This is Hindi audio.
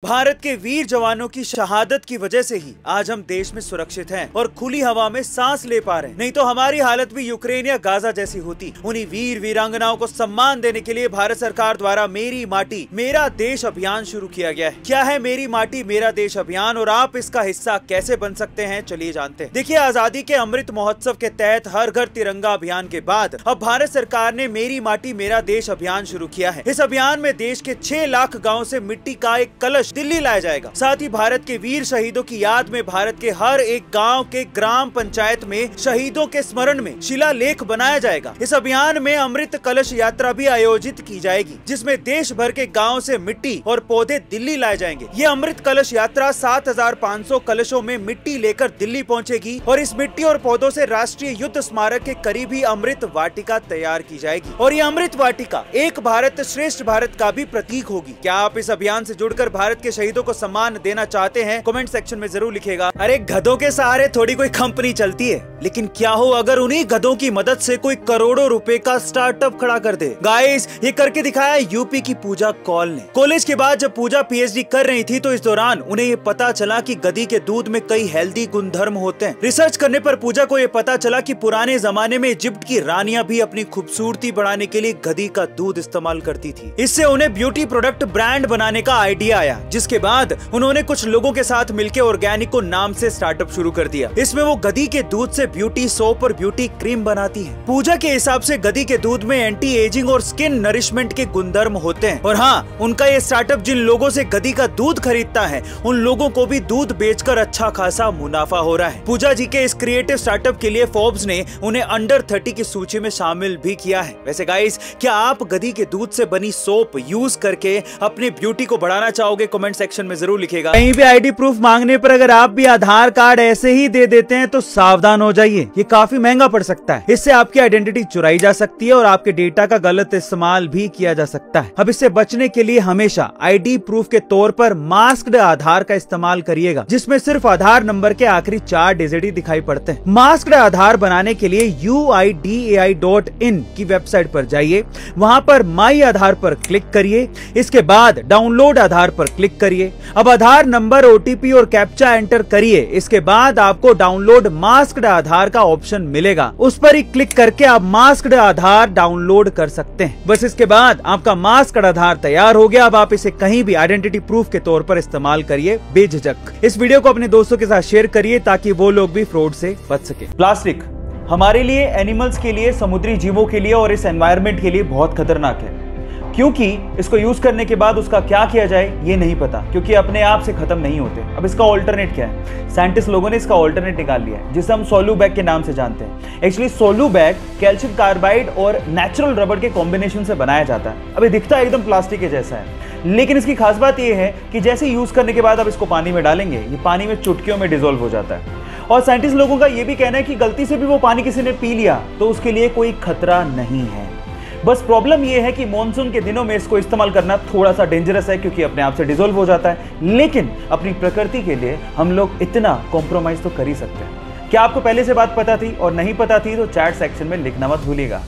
भारत के वीर जवानों की शहादत की वजह से ही आज हम देश में सुरक्षित हैं और खुली हवा में सांस ले पा रहे हैं। नहीं तो हमारी हालत भी यूक्रेन या गाजा जैसी होती। उन्हीं वीर वीरांगनाओं को सम्मान देने के लिए भारत सरकार द्वारा मेरी माटी मेरा देश अभियान शुरू किया गया है। क्या है मेरी माटी मेरा देश अभियान और आप इसका हिस्सा कैसे बन सकते हैं, चलिए जानते हैं। देखिए, आजादी के अमृत महोत्सव के तहत हर घर तिरंगा अभियान के बाद अब भारत सरकार ने मेरी माटी मेरा देश अभियान शुरू किया है। इस अभियान में देश के 6 लाख गाँव से मिट्टी का एक कलश दिल्ली लाया जाएगा। साथ ही भारत के वीर शहीदों की याद में भारत के हर एक गांव के ग्राम पंचायत में शहीदों के स्मरण में शिलालेख बनाया जाएगा। इस अभियान में अमृत कलश यात्रा भी आयोजित की जाएगी, जिसमें देश भर के गांव से मिट्टी और पौधे दिल्ली लाए जाएंगे। ये अमृत कलश यात्रा 7500 कलशों में मिट्टी लेकर दिल्ली पहुंचेगी और इस मिट्टी और पौधों से राष्ट्रीय युद्ध स्मारक के करीब ही अमृत वाटिका तैयार की जाएगी और ये अमृत वाटिका एक भारत श्रेष्ठ भारत का भी प्रतीक होगी। क्या आप इस अभियान से जुड़कर भारत के शहीदों को सम्मान देना चाहते हैं? कमेंट सेक्शन में जरूर लिखिएगा। अरे गधों के सहारे थोड़ी कोई कंपनी चलती है, लेकिन क्या हो अगर उन्हीं गधों की मदद से कोई करोड़ों रुपए का स्टार्टअप खड़ा कर दे। गाइस, ये करके दिखाया यूपी की पूजा कौल ने। कॉलेज के बाद जब पूजा पीएचडी कर रही थी तो इस दौरान उन्हें ये पता चला कि गधी के दूध में कई हेल्दी गुणधर्म होते हैं। रिसर्च करने पर पूजा को ये पता चला कि पुराने जमाने में इजिप्ट की रानियां भी अपनी खूबसूरती बढ़ाने के लिए गधी का दूध इस्तेमाल करती थी। इससे उन्हें ब्यूटी प्रोडक्ट ब्रांड बनाने का आइडिया आया, जिसके बाद उन्होंने कुछ लोगों के साथ मिलकर ऑर्गेनिको नाम से स्टार्टअप शुरू कर दिया। इसमें वो गधी के दूध से ब्यूटी सोप और ब्यूटी क्रीम बनाती है। पूजा के हिसाब से गधी के दूध में एंटी एजिंग और स्किन नरिशमेंट के गुणधर्म होते हैं। और हाँ, उनका ये स्टार्टअप जिन लोगों से गधी का दूध खरीदता है उन लोगों को भी दूध बेचकर अच्छा खासा मुनाफा हो रहा है। पूजा जी के इस क्रिएटिव स्टार्टअप के लिए फोर्ब्स ने उन्हें अंडर 30 की सूची में शामिल भी किया है। वैसे गाइस, क्या आप गधी के दूध से बनी सोप यूज करके अपनी ब्यूटी को बढ़ाना चाहोगे? कमेंट सेक्शन में जरूर लिखिएगा। कहीं भी आईडी प्रूफ मांगने पर अगर आप भी आधार कार्ड ऐसे ही दे देते हैं तो सावधान हो जाइए, ये काफी महंगा पड़ सकता है। इससे आपकी आइडेंटिटी चुराई जा सकती है और आपके डेटा का गलत इस्तेमाल भी किया जा सकता है। अब इससे बचने के लिए हमेशा आईडी प्रूफ के तौर पर मास्क्ड आधार का इस्तेमाल करिएगा, जिसमें सिर्फ आधार नंबर के आखिरी 4 डिजिट ही दिखाई पड़ते हैं। मास्क्ड आधार बनाने के लिए UIDAI.in की वेबसाइट पर जाइए, वहां पर माई आधार पर क्लिक करिए। इसके बाद डाउनलोड आधार पर क्लिक करिए। अब आधार नंबर, OTP और कैप्चा एंटर करिए। इसके बाद आपको डाउनलोड मास्क्ड आधार का ऑप्शन मिलेगा, उस पर ही क्लिक करके आप मास्क्ड आधार डाउनलोड कर सकते हैं। बस इसके बाद आपका मास्क्ड आधार तैयार हो गया। अब आप इसे कहीं भी आइडेंटिटी प्रूफ के तौर पर इस्तेमाल करिए बेझिझक। इस वीडियो को अपने दोस्तों के साथ शेयर करिए ताकि वो लोग भी फ्रॉड से बच सके। प्लास्टिक हमारे लिए, एनिमल्स के लिए, समुद्री जीवों के लिए और इस एनवायरमेंट के लिए बहुत खतरनाक है, क्योंकि इसको यूज करने के बाद उसका क्या किया जाए ये नहीं पता, क्योंकि अपने आप से खत्म नहीं होते। अब इसका ऑल्टरनेट क्या है? साइंटिस्ट लोगों ने इसका ऑल्टरनेट निकाल लिया है, जिसे हम सोलू बैग के नाम से जानते हैं। एक्चुअली सोलू बैग कैल्शियम कार्बाइड और नेचुरल रबर के कॉम्बिनेशन से बनाया जाता है। अब ये दिखता एकदम प्लास्टिक के जैसा है, लेकिन इसकी खास बात यह है कि जैसे यूज करने के बाद आप इसको पानी में डालेंगे, ये पानी में चुटकियों में डिसॉल्व हो जाता है। और साइंटिस्ट लोगों का यह भी कहना है कि गलती से भी वो पानी किसी ने पी लिया तो उसके लिए कोई खतरा नहीं है। बस प्रॉब्लम यह है कि मॉनसून के दिनों में इसको इस्तेमाल करना थोड़ा सा डेंजरस है, क्योंकि अपने आप से डिसॉल्व हो जाता है। लेकिन अपनी प्रकृति के लिए हम लोग इतना कॉम्प्रोमाइज तो कर ही सकते हैं। क्या आपको पहले से बात पता थी और नहीं पता थी तो चैट सेक्शन में लिखना मत भूलिएगा।